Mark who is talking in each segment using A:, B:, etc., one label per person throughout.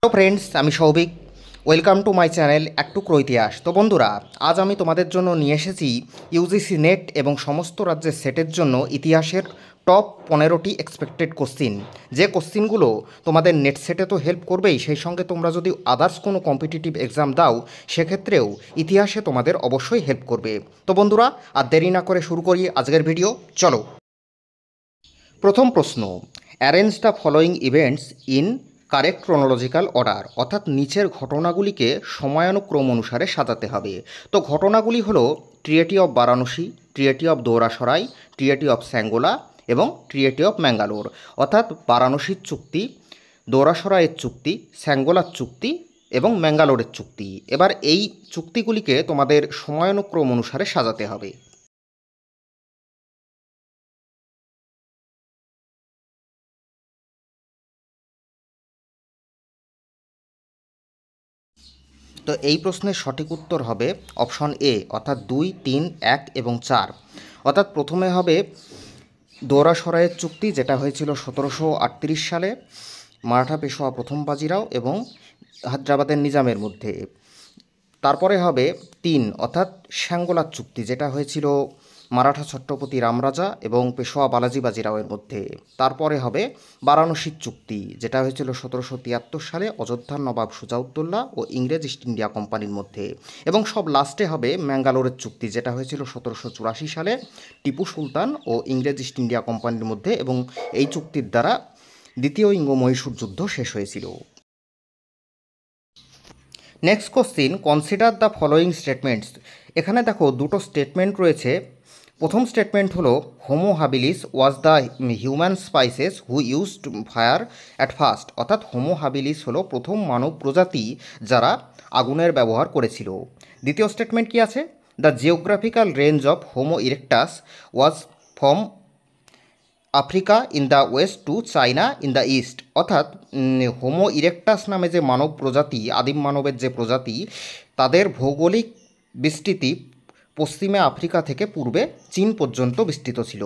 A: Hello friends, আমি Souvik. Welcome to my channel Ektukro Itihas. তো বন্ধুরা, আজ আমি তোমাদের জন্য নিয়ে এসেছি ইউজিসি নেট এবং সমস্ত রাজ্যের সেটের জন্য ইতিহাসের টপ 15টি এক্সপেক্টেড কোশ্চিন। যে কোশ্চিনগুলো তোমাদের নেট সেটে তো হেল্প করবেই, সেই সঙ্গে তোমরা যদি আদার্স কোনো কম্পিটিটিভ এক্সাম দাও সেক্ষেত্রেও ইতিহাসে তোমাদের অবশ্যই হেল্প করবে। তো বন্ধুরা, আর দেরি না করে শুরু করি আজকের ভিডিও। চলো। প্রথম প্রশ্ন, arrange the following events in correct chronological order, অর্থাৎ নিচের ঘটনাগুলিকে সময়ানুক্রম অনুসারে সাজাতে হবে। তো ঘটনাগুলি হলো treaty of Varanasi, treaty of Daurasarai, treaty of Sangola এবং ট্রিয়েটি অফ ম্যাঙ্গালোর। অর্থাৎ বারাণসীর চুক্তি, দৌরাসরাইয়ের চুক্তি, স্যাঙ্গোলার চুক্তি এবং ম্যাঙ্গালোরের চুক্তি। এবার এই চুক্তিগুলিকে তোমাদের সময়ানুক্রম অনুসারে সাজাতে হবে। তো এই প্রশ্নের সঠিক উত্তর হবে অপশন এ, অর্থাৎ 2, 3, 1 এবং 4। অর্থাৎ প্রথমে হবে দৌরাসরাইয়ের চুক্তি, যেটা হয়েছিল 1738 সালে মারাঠা পেশোয়া প্রথম বাজিরাও এবং হায়দ্রাবাদের নিজামের মধ্যে। তারপরে হবে 3, অর্থাৎ স্যাঙ্গোলার চুক্তি, যেটা হয়েছিল মারাঠা ছত্রপতি রামরাজা এবং পেশোয়া বালাজি বাজিরাওয়ের মধ্যে। তারপরে হবে বারাণসীর চুক্তি, যেটা হয়েছিল 1773 সালে অযোধ্যার নবাব সুজাউদ্দৌলা ও ইংরেজ ইস্ট ইন্ডিয়া কোম্পানির মধ্যে। এবং সব লাস্টে হবে ম্যাঙ্গালোরের চুক্তি, যেটা হয়েছিল 1784 সালে টিপু সুলতান ও ইংরেজ ইস্ট ইন্ডিয়া কোম্পানির মধ্যে, এবং এই চুক্তির দ্বারা দ্বিতীয় ইঙ্গ মহীশূর যুদ্ধ শেষ হয়েছিল। Next question, consider the following statements. এখানে দেখো দুটো স্টেটমেন্ট রয়েছে। প্রথম স্টেটমেন্ট হলো Homo habilis was the human spices who used fire at first, অর্থাৎ হোমো হাবিলিস হলো প্রথম মানব প্রজাতি যারা আগুনের ব্যবহার করেছিল। দ্বিতীয় স্টেটমেন্ট কি আছে? The geographical range of homo erectus was from Africa in the west to China in the east, অর্থাৎ হোমো ইরেক্টাস নামে যে মানব প্রজাতি, আদিম মানবের যে প্রজাতি, তাদের ভৌগোলিক বিস্তৃতি পশ্চিমে আফ্রিকা থেকে পূর্বে চীন পর্যন্ত বিস্তৃত ছিল।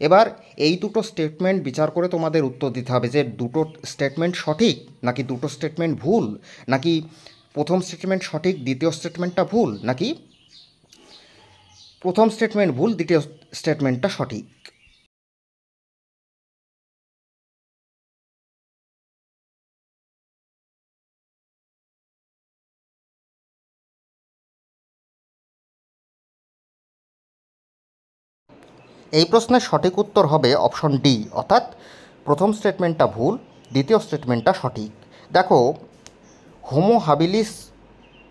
A: এবার এই দুটো স্টেটমেন্ট বিচার করে তোমাদের উত্তর দিতে হবে যে দুটো স্টেটমেন্ট সঠিক নাকি দুটো স্টেটমেন্ট ভুল, নাকি প্রথম স্টেটমেন্ট সঠিক দ্বিতীয় স্টেটমেন্টটা ভুল, নাকি প্রথম স্টেটমেন্ট ভুল দ্বিতীয় স্টেটমেন্টটা সঠিক। এই প্রশ্নের সঠিক উত্তর হবে অপশন ডি, অর্থাৎ প্রথম স্টেটমেন্টটা ভুল, দ্বিতীয় স্টেটমেন্টটা সঠিক। দেখো, হোমো হাবিলিস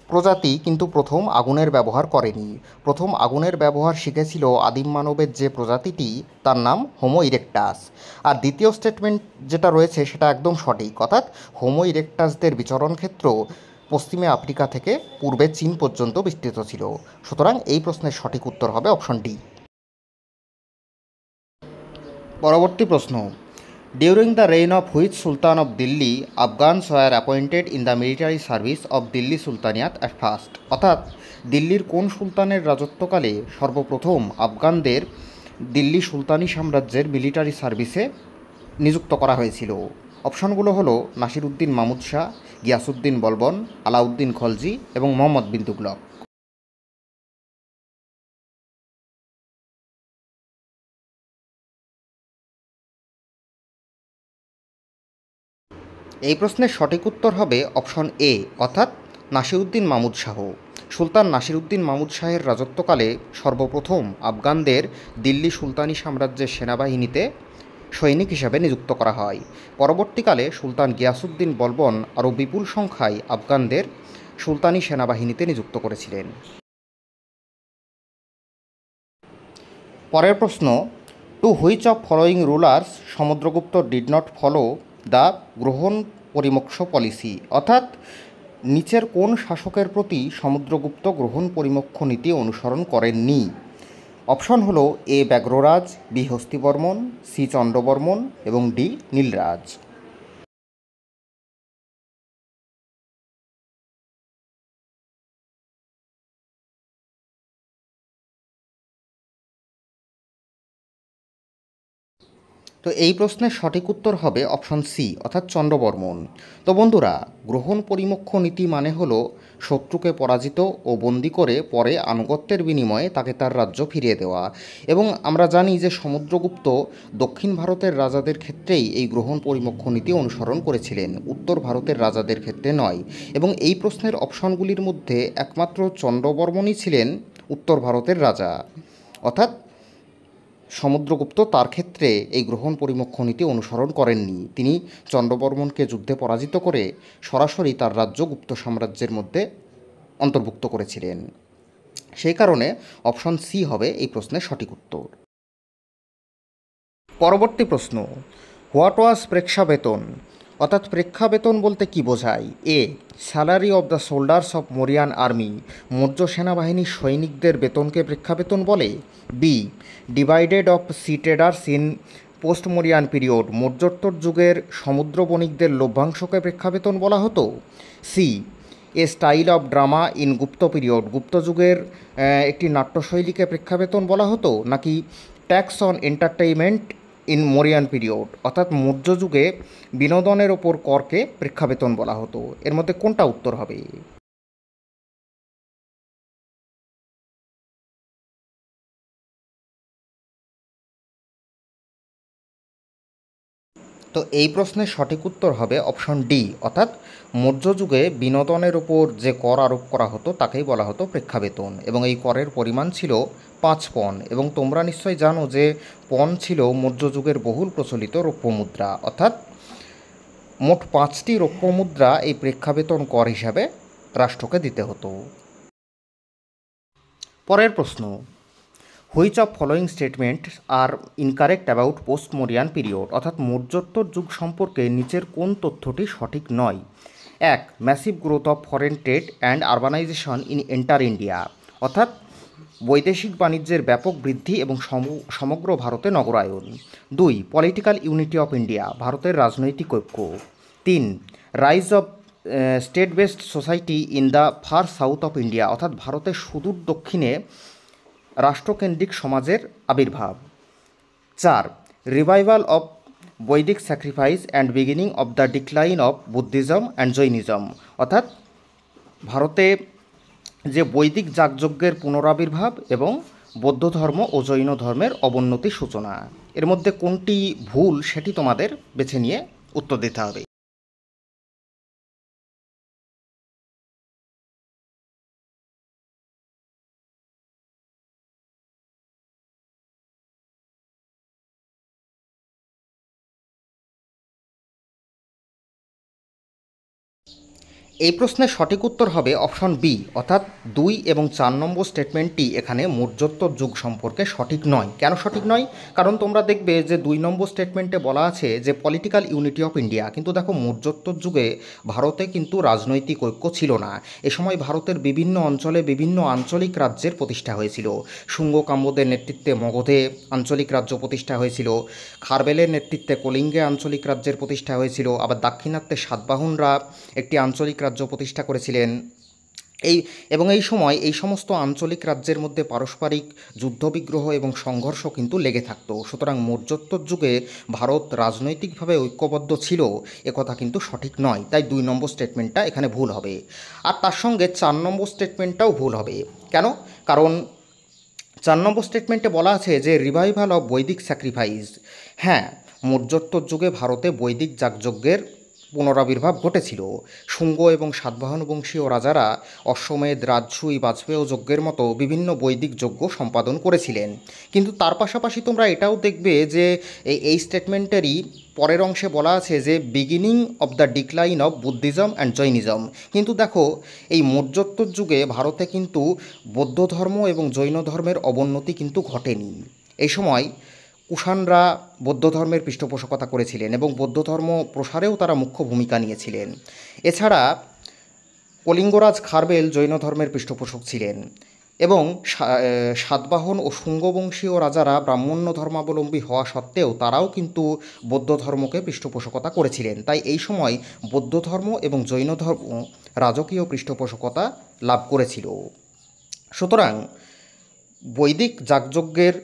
A: প্রজাতি কিন্তু প্রথম আগুনের ব্যবহার করেনি। প্রথম আগুনের ব্যবহার শিখেছিল আদিম মানবের যে প্রজাতিটি, তার নাম হোমো ইরেক্টাস। আর দ্বিতীয় স্টেটমেন্ট যেটা রয়েছে সেটা একদম সঠিক, অর্থাৎ হোমো ইরেক্টাসদের বিচরণ ক্ষেত্র পশ্চিমে আফ্রিকা থেকে পূর্বে চীন পর্যন্ত বিস্তৃত ছিল। সুতরাং এই প্রশ্নের সঠিক উত্তর হবে অপশন ডি। পরবর্তী প্রশ্ন, during the reign of which sultan of Delhi Afghans were appointed in the military service of Delhi sultanate at first, অর্থাৎ দিল্লির কোন সুলতানের রাজত্বকালে সর্বপ্রথম আফগানদের দিল্লি সুলতানি সাম্রাজ্যের মিলিটারি সার্ভিসে নিযুক্ত করা হয়েছিল? অপশনগুলো হলো নাসিরউদ্দিন মাহমুদ শাহ, গিয়াসউদ্দিন বলবন, আলাউদ্দিন খলজি এবং মোহাম্মদ বিন তুগলক। এই প্রশ্নের সঠিক উত্তর হবে অপশন এ, অর্থাৎ নাসিরউদ্দিন মাহমুদ শাহ। সুলতান নাসিরউদ্দিন মাহমুদ শাহের রাজত্বকালে সর্বপ্রথম আফগানদের দিল্লি সুলতানি সাম্রাজ্যের সেনাবাহিনীতে সৈনিক হিসাবে নিযুক্ত করা হয়। পরবর্তীকালে সুলতান গিয়াসউদ্দিন বলবন আরও বিপুল সংখ্যায় আফগানদের সুলতানি সেনাবাহিনীতে নিযুক্ত করেছিলেন। পরের প্রশ্ন, to which of following rulers Samudragupta did not follow the গ্রহণ পরিমোক্ষ পলিসি, অর্থাৎ নিচের কোন শাসকের প্রতি সমুদ্রগুপ্ত গ্রহণ পরিমোক্ষ নীতি অনুসরণ করেননি? অপশন হলো এ ব্যাঘ্ররাজ, বি হস্তিবর্মন, সি চন্দ্রবর্মন এবং ডি নীলরাজ। তো এই প্রশ্নের সঠিক উত্তর হবে অপশন সি অর্থাৎ চন্দ্রবর্মন। তো বন্ধুরা, গ্রহণ পরিমোক্ষ নীতি মানে হলো শত্রুকে পরাজিত ও বন্দি করে পরে আনুগত্যের বিনিময়ে তাকে তার রাজ্য ফিরিয়ে দেওয়া। এবং আমরা জানি যে সমুদ্রগুপ্ত দক্ষিণ ভারতের রাজাদের ক্ষেত্রেই এই গ্রহণ পরিমোক্ষ নীতি অনুসরণ করেছিলেন, উত্তর ভারতের রাজাদের ক্ষেত্রে নয়। এবং এই প্রশ্নের অপশনগুলির মধ্যে একমাত্র চন্দ্রবর্মনই ছিলেন উত্তর ভারতের রাজা, অর্থাৎ সমুদ্রগুপ্ত তার ক্ষেত্রে এই গ্রহণ পরিমোক্ষ নীতি অনুসরণ করেননি। তিনি চন্দ্রবর্মনকে যুদ্ধে পরাজিত করে সরাসরি তার রাজ্য গুপ্ত সাম্রাজ্যের মধ্যে অন্তর্ভুক্ত করেছিলেন। সেই কারণে অপশন সি হবে এই প্রশ্নের সঠিক উত্তর। পরবর্তী প্রশ্ন, হোয়াট ওয়াজ প্রেক্ষাবেতন, অর্থাৎ প্রেক্ষাবেতন বলতে কি বোঝায়? A, salary of the soldiers of Mauryan army, Maurya সেনাবাহিনীর সৈনিকদের বেতনকে প্রেক্ষাবেতন বলে। B, divided of sea traders in post Mauryan period, মৌর্যোত্তর যুগের সমুদ্র বণিকদের লভ্যাংশকে প্রেক্ষাবেতন বলা হতো। C, a style of drama in Gupta period, Gupta যুগের একটি নাট্যশৈলীকে প্রেক্ষাবেতন বলা হতো। নাকি tax on entertainment in Mauryan period, অর্থাৎ মৌর্য যুগে বিনোদনের ওপর করকে প্রেক্ষাবেতন বলা হতো। এর মধ্যে কোনটা উত্তর হবে? তো এই প্রশ্নের সঠিক উত্তর হবে অপশন ডি, অর্থাৎ মৌর্য যুগে বিনোদনের ওপর যে কর আরোপ করা হতো তাকেই বলা হতো প্রেক্ষাবেতন, এবং এই করের পরিমাণ ছিল 5 পণ। এবং তোমরা নিশ্চয়ই জানো যে পণ ছিল মৌর্য যুগের বহুল প্রচলিত রৌপ্য মুদ্রা, অর্থাৎ মোট 5টি রৌপ্য মুদ্রা এই প্রেক্ষাবেতন কর হিসাবে রাষ্ট্রকে দিতে হতো। পরের প্রশ্ন, which of following statement are incorrect about post Mauryan period, অর্থাৎ মৌর্যোত্তর যুগ সম্পর্কে নিচের কোন তথ্যটি সঠিক নয়? এক, massive growth of foreign trade and urbanisation in entire India, অর্থাৎ বৈদেশিক বাণিজ্যের ব্যাপক বৃদ্ধি এবং সমগ্র ভারতে নগরায়ন। 2, পলিটিক্যাল ইউনিটি অফ ইন্ডিয়া, ভারতের রাজনৈতিক ঐক্য। 3, rise of state based society in the far south of India, অর্থাৎ ভারতের সুদূর দক্ষিণে রাষ্ট্রকেন্দ্রিক সমাজের আবির্ভাব। 4, revival of Vedic sacrifice and beginning of the decline of Buddhism and Jainism, অর্থাৎ ভারতে যে বৈদিক যাগযজ্ঞের পুনরাবির্ভাব এবং বৌদ্ধ ধর্ম ও জৈন ধর্মের অবনতির সূচনা। এর মধ্যে কোনটি ভুল সেটি তোমাদের বেছে নিয়ে উত্তর দিতে হবে। এই প্রশ্নের সঠিক উত্তর হবে অপশন বি, অর্থাৎ 2 এবং 4 নম্বর স্টেটমেন্টটি এখানে মৌর্যোত্তর যুগ সম্পর্কে সঠিক নয়। কেন সঠিক নয়? কারণ তোমরা দেখবে যে 2 নম্বর স্টেটমেন্টে বলা আছে যে পলিটিক্যাল ইউনিটি অফ ইন্ডিয়া, কিন্তু দেখো মৌর্যোত্তর যুগে ভারতে কিন্তু রাজনৈতিক ঐক্য ছিল না। এ সময় ভারতের বিভিন্ন অঞ্চলে বিভিন্ন আঞ্চলিক রাজ্যের প্রতিষ্ঠা হয়েছিল। শুঙ্গ কাম্যদের নেতৃত্বে মগধে আঞ্চলিক রাজ্য প্রতিষ্ঠা হয়েছিল, খারবেলের নেতৃত্বে কলিঙ্গে আঞ্চলিক রাজ্যের প্রতিষ্ঠা হয়েছিল, আবার দাক্ষিণাত্যে সাতবাহনরা একটি আঞ্চলিক রাজ্য প্রতিষ্ঠা করেছিলেন। এই সময় এই সমস্ত আঞ্চলিক রাজ্যের মধ্যে পারস্পরিক যুদ্ধবিগ্রহ এবং সংঘর্ষ কিন্তু লেগে থাকতো। সুতরাং মৌর্যোত্তর যুগে ভারত রাজনৈতিকভাবে ঐক্যবদ্ধ ছিল একথা কিন্তু সঠিক নয়। তাই 2 নম্বর স্টেটমেন্টটা এখানে ভুল হবে। আর তার সঙ্গে 4 নম্বর স্টেটমেন্টটাও ভুল হবে। কেন? কারণ 4 নম্বর স্টেটমেন্টে বলা আছে যে রিভাইভাল অফ বৈদিক স্যাক্রিফাইস। হ্যাঁ, মৌর্যোত্তর যুগে ভারতে বৈদিক যাগযজ্ঞের পুনরাবির্ভাব ঘটেছিল। শুঙ্গ এবং সাতবাহন বংশীয় রাজারা অশ্বমেধ, রাজসূয়, বাজপেয় যজ্ঞের মতো বিভিন্ন বৈদিক যজ্ঞ সম্পাদন করেছিলেন। কিন্তু তার পাশাপাশি তোমরা এটাও দেখবে যে এই স্টেটমেন্টেরই পরের অংশে বলা আছে যে beginning of the decline of Buddhism and Jainism. কিন্তু দেখো এই মৌর্যোত্তর যুগে ভারতে কিন্তু বৌদ্ধ ধর্ম এবং জৈন ধর্মের অবনতি কিন্তু ঘটেনি। এই সময় কুষাণরা বৌদ্ধ ধর্মের পৃষ্ঠপোষকতা করেছিলেন এবং বৌদ্ধ ধর্ম প্রসারেও তারা মুখ্য ভূমিকা নিয়েছিলেন। এছাড়া কলিঙ্গরাজ খারবেল জৈন ধর্মের পৃষ্ঠপোষক ছিলেন এবং সাতবাহন ও শুঙ্গবংশীয় রাজারা ব্রাহ্মণ্য ধর্মাবলম্বী হওয়া সত্ত্বেও তারাও কিন্তু বৌদ্ধ ধর্মকে পৃষ্ঠপোষকতা করেছিলেন। তাই এই সময় বৌদ্ধ ধর্ম এবং জৈন ধর্ম রাজকীয় পৃষ্ঠপোষকতা লাভ করেছিল। সুতরাং বৈদিক যাগযজ্ঞের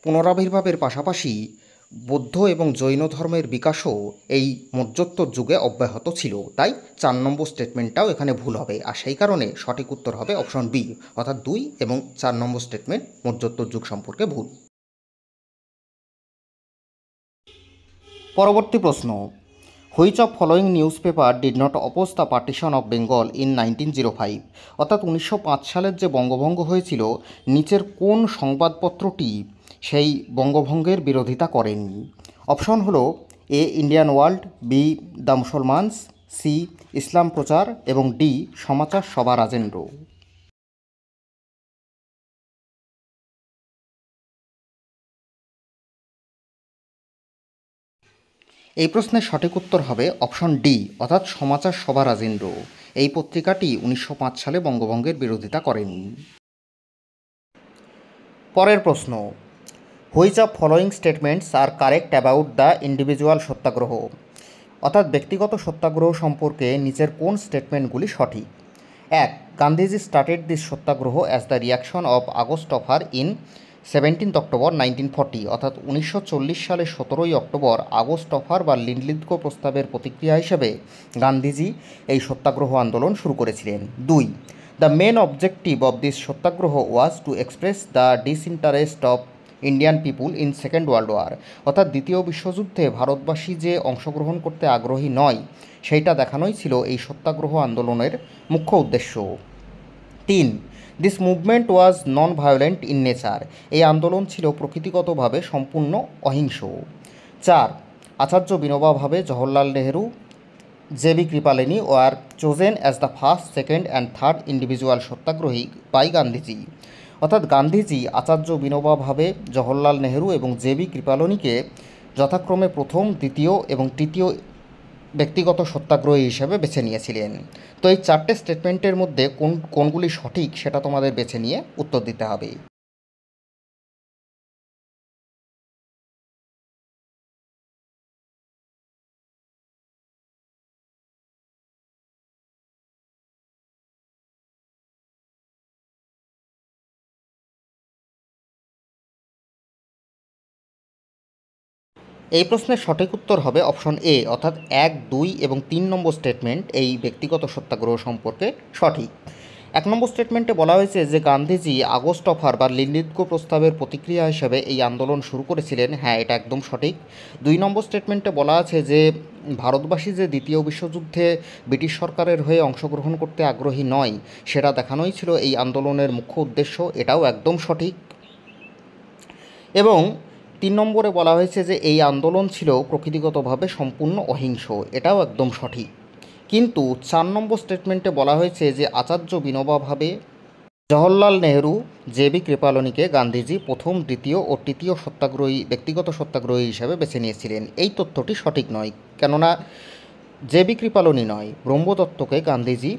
A: পুনরাবির্ভাবের পাশাপাশি বৌদ্ধ এবং জৈন ধর্মের বিকাশও এই মৌর্যোত্তর যুগে অব্যাহত ছিল। তাই 4 নম্বর স্টেটমেন্টটাও এখানে ভুল হবে, আর সেই কারণে সঠিক উত্তর হবে অপশন বি, অর্থাৎ 2 এবং 4 নম্বর স্টেটমেন্ট মৌর্যোত্তর যুগ সম্পর্কে ভুল। পরবর্তী প্রশ্ন, which of following news paper did not oppose the partition of Bengal in 1905, অর্থাৎ 1905 সালের যে বঙ্গভঙ্গ হয়েছিল, নিচের কোন সংবাদপত্রটি সেই বঙ্গভঙ্গের বিরোধিতা করেনি? অপশন হলো A Indian world, B the Musalmans, C Islam প্রচার এবং ডি সমাচার সভা রাজেন্দ্র। এই প্রশ্নের সঠিক উত্তর হবে অপশন ডি, অর্থাৎ সমাচার সভা রাজেন্দ্র। এই পত্রিকাটি 1905 সালে বঙ্গভঙ্গের বিরোধিতা করেনি। পরের প্রশ্ন, which of following statements are correct about the individual satyagraha, অর্থাৎ ব্যক্তিগত সত্যাগ্রহ সম্পর্কে নিচের কোন স্টেটমেন্টগুলি সঠিক? 1. Gandhiji started this satyagraha as the reaction of August offer in 17 October 1940, অর্থাৎ 1940 সালের 17ই অক্টোবর আগস্ট অফার বা লিন্ডলিথগো প্রস্তাবের প্রতিক্রিয়া হিসেবে গান্ধীজি এই সত্যাগ্রহ আন্দোলন শুরু করেছিলেন। 2. The main objective of this satyagraha was to express the disinterest of Indian people in second world war, অর্থাৎ দ্বিতীয় বিশ্বযুদ্ধে ভারতবাসী যে অংশগ্রহণ করতে আগ্রহী নয় সেইটা দেখানোই ছিল এই সত্যাগ্রহ আন্দোলনের মুখ্য উদ্দেশ্য। 3. This movement was non violent in nature, এই আন্দোলন ছিল প্রকৃতিগতভাবে সম্পূর্ণ অহিংস। 4. Acharya Vinoba Bhave, Jawaharlal Nehru, J B. Kripalani were chosen as the first, second and third individual satyagrahi by Gandhiji, অর্থাৎ গান্ধীজি আচার্য বিনোবা ভাবে, জওহরলাল নেহেরু এবং জে.বি. কৃপালিনীকে যথাক্রমে প্রথম, দ্বিতীয় এবং তৃতীয় ব্যক্তিগত সত্যাগ্রহী হিসেবে বেছে নিয়েছিলেন। তো এই 4টে স্টেটমেন্টের মধ্যে কোনগুলি সঠিক সেটা তোমাদের বেছে নিয়ে উত্তর দিতে হবে। এই প্রশ্নের সঠিক উত্তর হবে অপশন এ, অর্থাৎ 1, 2 এবং 3 নম্বর স্টেটমেন্ট এই ব্যক্তিগত সত্যাগ্রহ সম্পর্কে সঠিক। 1 নম্বর স্টেটমেন্টে বলা হয়েছে যে গান্ধীজি আগস্ট অফার বা লিন্ডলিথগো প্রস্তাবের প্রতিক্রিয়া হিসেবে এই আন্দোলন শুরু করেছিলেন। হ্যাঁ, এটা একদম সঠিক। 2 নম্বর স্টেটমেন্টে বলা আছে যে ভারতবাসী যে দ্বিতীয় বিশ্বযুদ্ধে ব্রিটিশ সরকারের হয়ে অংশগ্রহণ করতে আগ্রহী নয় সেটা দেখানোই ছিল এই আন্দোলনের মুখ্য উদ্দেশ্য, এটাও একদম সঠিক। এবং 3 নম্বরে বলা হয়েছে যে এই আন্দোলন ছিল প্রকৃতিগতভাবে সম্পূর্ণ অহিংস, এটাও একদম সঠিক। কিন্তু 4 নম্বর স্টেটমেন্টে বলা হয়েছে যে আচার্য বিনোবা ভাবে, জওহরলাল নেহেরু, জে.বি. কৃপালিনীকে গান্ধীজি প্রথম, দ্বিতীয় ও তৃতীয় ব্যক্তিগত সত্যাগ্রহী হিসাবে বেছে নিয়েছিলেন। এই তথ্যটি সঠিক নয়, কেননা জে.বি. কৃপালিনী নয়, ব্রহ্মদত্তকে গান্ধীজি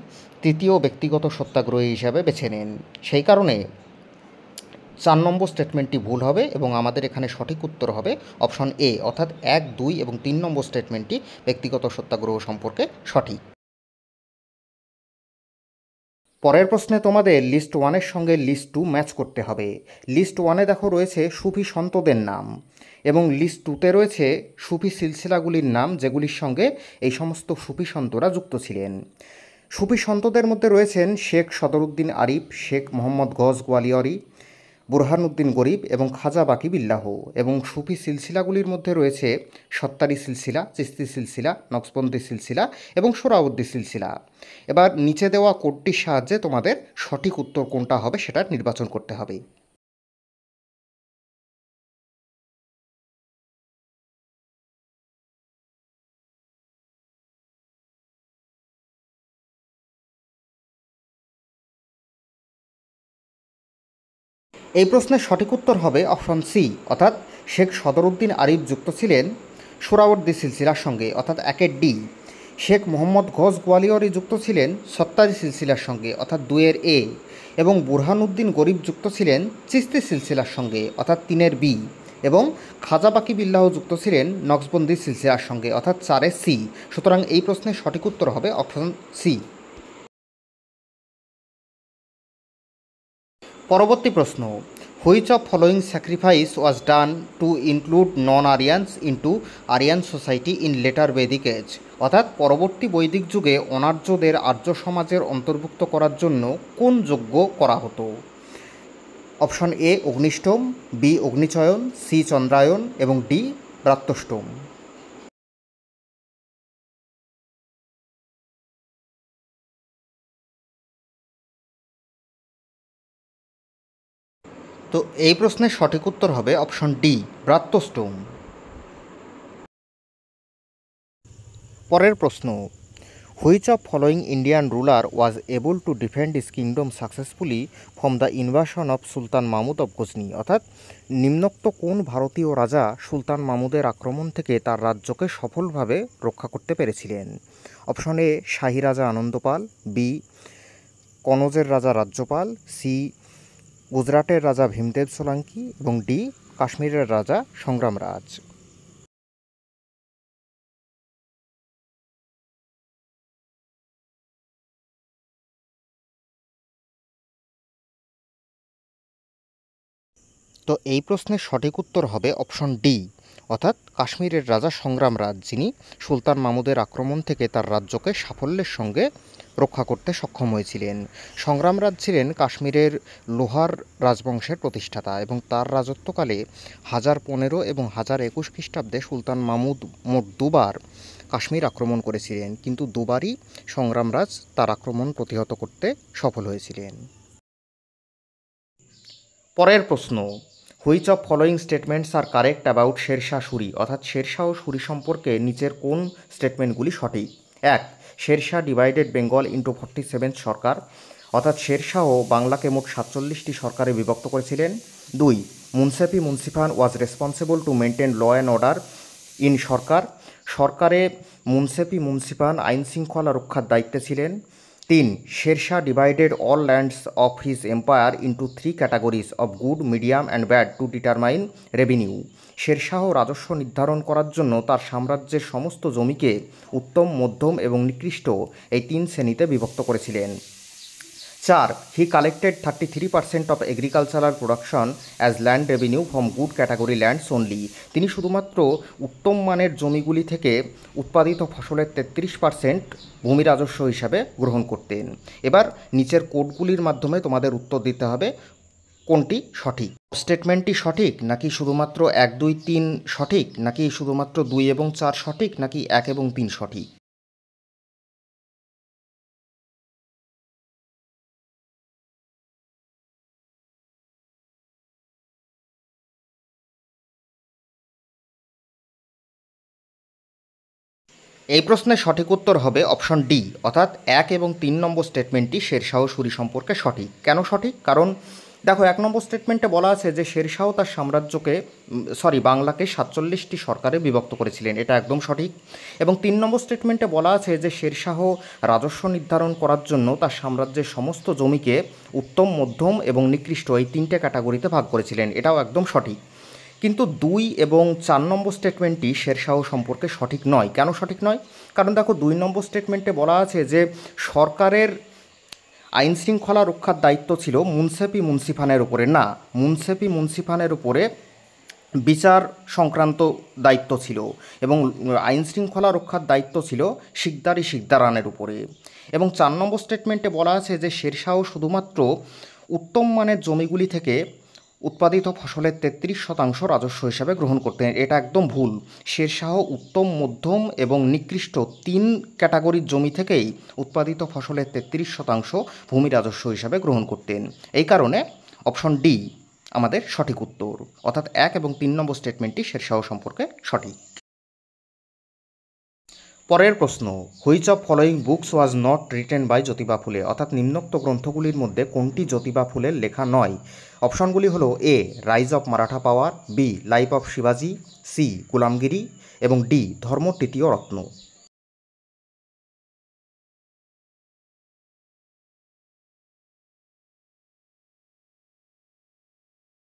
A: তৃতীয় ব্যক্তিগত সত্যাগ্রহী হিসাবে বেছে নেন। সেই কারণে 4 নম্বর স্টেটমেন্টটি ভুল হবে এবং আমাদের এখানে সঠিক উত্তর হবে অপশন এ, অর্থাৎ 1, 2 এবং 3 নম্বর স্টেটমেন্টটি ব্যক্তিগত সত্যাগ্রহ সম্পর্কে সঠিক। পরের প্রশ্নে তোমাদের লিস্ট 1-এর সঙ্গে লিস্ট 2 ম্যাচ করতে হবে। লিস্ট 1-এ দেখো রয়েছে সুফি সন্তদের নাম এবং লিস্ট 2-তে রয়েছে সুফি সিলসিলাগুলির নাম যেগুলির সঙ্গে এই সমস্ত সুফি সন্তরা যুক্ত ছিলেন। সুফি সন্তদের মধ্যে রয়েছেন শেখ সদরুদ্দিন আরিফ, শেখ মোহাম্মদ গজ গোয়ালিয়রি, বুরহানুদ্দিন গরিব এবং খাজা বাকি বিল্লাহ। এবং সুফি সিলসিলাগুলির মধ্যে রয়েছে সত্তারি সিলসিলা, চিস্তি সিলসিলা, নকশবন্দি সিলসিলা এবং সোহরাওয়ার্দী সিলসিলা। এবার নিচে দেওয়া কোডটির সাহায্যে তোমাদের সঠিক উত্তর কোনটা হবে সেটা নির্বাচন করতে হবে। এই প্রশ্নের সঠিক উত্তর হবে অপশন সি, অর্থাৎ শেখ সদরুদ্দিন আরিফ যুক্ত ছিলেন সোহরাওয়ার্দী সিলসিলার সঙ্গে, অর্থাৎ 1-এর ডি। শেখ মোহাম্মদ গজ গোয়ালিয়রি যুক্ত ছিলেন সত্তারি সিলসিলার সঙ্গে, অর্থাৎ 2-এর এ। এবং বুরহানুদ্দিন গরিব যুক্ত ছিলেন চিস্তি সিলসিলার সঙ্গে, অর্থাৎ 3-এর বি। এবং খাজা বাকি বিল্লাহ যুক্ত ছিলেন নকশবন্দি সিলসিলার সঙ্গে, অর্থাৎ 4-এর সি। সুতরাং এই প্রশ্নের সঠিক উত্তর হবে অপশন সি। পরবর্তী প্রশ্ন, which of following sacrifice was done to include non Aryans into Aryan society in later Vedic age, অর্থাৎ পরবর্তী বৈদিক যুগে অনার্যদের আর্য সমাজের অন্তর্ভুক্ত করার জন্য কোন যজ্ঞ করা হতো? Option A Agnishtoma, B Agnichayana, C Chandrayana এবং ডি ব্রাত্যষ্টম। তো এই প্রশ্নের সঠিক উত্তর হবে অপশন ডি ব্রাত্যষ্টম। পরের প্রশ্ন, which of following Indian ruler was able to defend his kingdom successfully from the invasion of sultan Mahmud of Ghazni, অর্থাৎ নিম্নোক্ত কোন ভারতীয় রাজা সুলতান মাহমুদের আক্রমণ থেকে তার রাজ্যকে সফলভাবে রক্ষা করতে পেরেছিলেন? অপশন এ শাহী রাজা আনন্দপাল, বি কনৌজের রাজা রাজ্যপাল, সি গুজরাটের রাজা ভীমদেব সোলাঙ্কি এবং ডি কাশ্মীরের রাজা সংগ্রামরাজ। তো এই প্রশ্নের সঠিক উত্তর হবে অপশন ডি, অর্থাৎ কাশ্মীরের রাজা সংগ্রামরাজ, যিনি সুলতান মাহমুদের আক্রমণ থেকে তার রাজ্যকে সাফল্যের সঙ্গে রক্ষা করতে সক্ষম হয়েছিলেন। সংগ্রামরাজ ছিলেন কাশ্মীরের লোহার রাজবংশের প্রতিষ্ঠাতা এবং তার রাজত্বকালে 1015 এবং 1021 খ্রিস্টাব্দে সুলতান মাহমুদ মোট দুবার কাশ্মীর আক্রমণ করেছিলেন, কিন্তু দুবারই সংগ্রামরাজ তার আক্রমণ প্রতিহত করতে সফল হয়েছিলেন। পরের প্রশ্ন, which of following statements are correct about Sher Shah Suri, অর্থাৎ শেরশাহ ও সুরি সম্পর্কে নিচের কোন স্টেটমেন্টগুলি সঠিক? এক, শেরশাহ ডিভাইডেড বেঙ্গল ইন্টু 47 সরকার, অর্থাৎ শেরশাহ বাংলাকে মোট 47টি সরকারে বিভক্ত করেছিলেন। দুই, munsifi munsifan was responsible to maintain law and order in sarkar, সরকারে মুন্সেফি মুন্সিফান আইন শৃঙ্খলা রক্ষার দায়িত্বে ছিলেন। তিন, Sher Shah divided all lands of his empire into 3 categories of good, medium and bad to determine revenue, Sher Shah রাজস্ব নির্ধারণ করার জন্য তার সাম্রাজ্যের সমস্ত জমিকে উত্তম, মধ্যম এবং নিকৃষ্ট এই 3 শ্রেণীতে বিভক্ত করেছিলেন। চার, he collected 33% of agricultural production as land revenue from good category lands only, তিনি শুধুমাত্র উত্তম মানের জমিগুলি থেকে উৎপাদিত ফসলের 33% ভূমি রাজস্ব হিসাবে গ্রহণ করতেন। এবার নিচের কোডগুলির মাধ্যমে তোমাদের উত্তর দিতে হবে কোনটি সঠিক। স্টেটমেন্টটি সঠিক নাকি শুধুমাত্র 1, 2, 3 সঠিক, নাকি শুধুমাত্র 2 এবং 4 সঠিক, নাকি 1 এবং 3 সঠিক? এই প্রশ্নের সঠিক উত্তর হবে অপশন ডি, অর্থাৎ 1 এবং 3 নম্বর স্টেটমেন্টটি শেরশাহ সুরি সম্পর্কে সঠিক। কেন সঠিক? কারণ দেখো, 1 নম্বর স্টেটমেন্টে বলা আছে যে শেরশাহ তার সাম্রাজ্যকে বাংলাকে 47টি সরকারে বিভক্ত করেছিলেন, এটা একদম সঠিক। এবং 3 নম্বর স্টেটমেন্টে বলা আছে যে শেরশাহ রাজস্ব নির্ধারণ করার জন্য তার সাম্রাজ্যের সমস্ত জমিকে উত্তম, মধ্যম এবং নিকৃষ্ট এই 3টে ক্যাটাগরিতে ভাগ করেছিলেন, এটাও একদম সঠিক। কিন্তু 2 এবং 4 নম্বর স্টেটমেন্টটি শেরশাহ সম্পর্কে সঠিক নয়। কেন সঠিক নয়? কারণ দেখো, 2 নম্বর স্টেটমেন্টে বলা আছে যে সরকারের আইন শৃঙ্খলা রক্ষার দায়িত্ব ছিল মুন্সেফি মুন্সিফানের উপরে, না, মুন্সেফি মুন্সিফানের উপরে বিচার সংক্রান্ত দায়িত্ব ছিল এবং আইন শৃঙ্খলা রক্ষার দায়িত্ব ছিল শিকদারি শিকদারানের উপরে। এবং 4 নম্বর স্টেটমেন্টে বলা আছে যে শেরশাহ শুধুমাত্র উত্তম মানের জমিগুলি থেকে উৎপাদিত ফসলের 33% রাজস্ব হিসাবে গ্রহণ করতেন, এটা একদম ভুল। শেরশাহ উত্তম, মধ্যম এবং নিকৃষ্ট 3 ক্যাটাগরির জমি থেকেই উৎপাদিত ফসলের 33% ভূমি রাজস্ব হিসাবে গ্রহণ করতেন। এই কারণে অপশন ডি আমাদের সঠিক উত্তর, অর্থাৎ 1 এবং 3 নম্বর স্টেটমেন্টটি শেরশাহ সম্পর্কে সঠিক। পরের প্রশ্ন, which of following books was not written by Jyotiba Phule, অর্থাৎ নিম্নোক্ত গ্রন্থগুলির মধ্যে কোনটি জ্যোতিবা ফুলের লেখা নয়? অপশনগুলি হলো A rise of Maratha power, B life of শিবাজি, সি গুলামগিরি এবং ডি ধর্ম তৃতীয় রত্ন।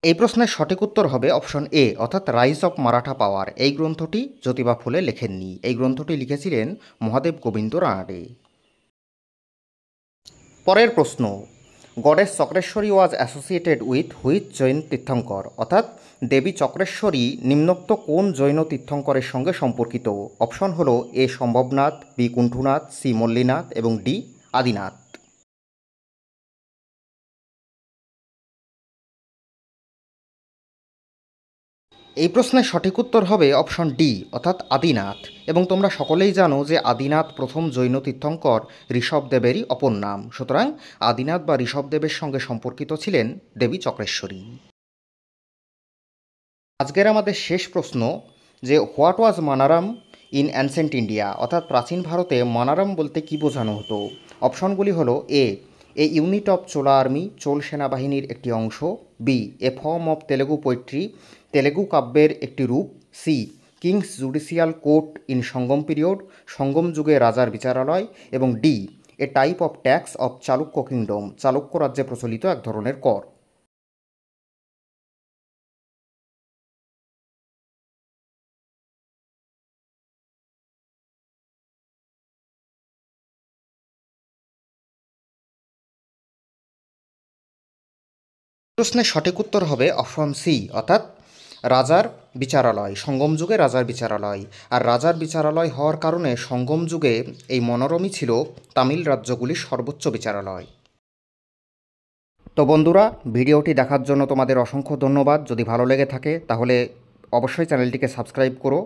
A: এই প্রশ্নের সঠিক উত্তর হবে অপশন এ, অর্থাৎ রাইজ অফ মারাঠা পাওয়ার। এই গ্রন্থটি জ্যোতিবা ফুলে লেখেননি, এই গ্রন্থটি লিখেছিলেন মহাদেব গোবিন্দ রানাডে। পরের প্রশ্ন, goddess Chakreshwari was associated with which Jain tirthankara, অর্থাৎ দেবী চক্রেশ্বরী নিম্নোক্ত কোন জৈন তীর্থঙ্করের সঙ্গে সম্পর্কিত? অপশন হলো এ সম্ভবনাথ, বি কুণ্ঠনাথ, সি মল্লীনাথ এবং ডি আদিনাথ। এই প্রশ্নের সঠিক উত্তর হবে অপশন ডি অর্থাৎ আদিনাথ। এবং তোমরা সকলেই জানো যে আদিনাথ প্রথম জৈন তীর্থঙ্কর ঋষভদেবেরই অপর নাম, সুতরাং আদিনাথ বা ঋষভদেবের সঙ্গে সম্পর্কিত ছিলেন দেবী চক্রেশ্বরী। আজকের আমাদের শেষ প্রশ্ন যে what was Manaram in ancient India, অর্থাৎ প্রাচীন ভারতে মানারাম বলতে কী বোঝানো হতো? অপশনগুলি হলো A unit of Chola army, Chola সেনাবাহিনীর একটি অংশ, B a form of Telugu poetry, Telugu কাব্যের একটি রূপ, C king's judicial court in Sangam period, Sangam যুগে রাজার বিচারালয়, এবং D a type of tax of Chalukya kingdom, Chalukya রাজ্যে প্রচলিত এক ধরনের কর। প্রশ্নের সঠিক উত্তর হবে অপশন সি অর্থাৎ রাজার বিচারালয়, সঙ্গম যুগে রাজার বিচারালয়। আর রাজার বিচারালয় হওয়ার কারণে সঙ্গম যুগে এই মনোরমই ছিল তামিল রাজ্যগুলির সর্বোচ্চ বিচারালয়। তো বন্ধুরা, ভিডিওটি দেখার জন্য তোমাদের অসংখ্য ধন্যবাদ। যদি ভালো লেগে থাকে তাহলে অবশ্যই চ্যানেলটিকে সাবস্ক্রাইব করো।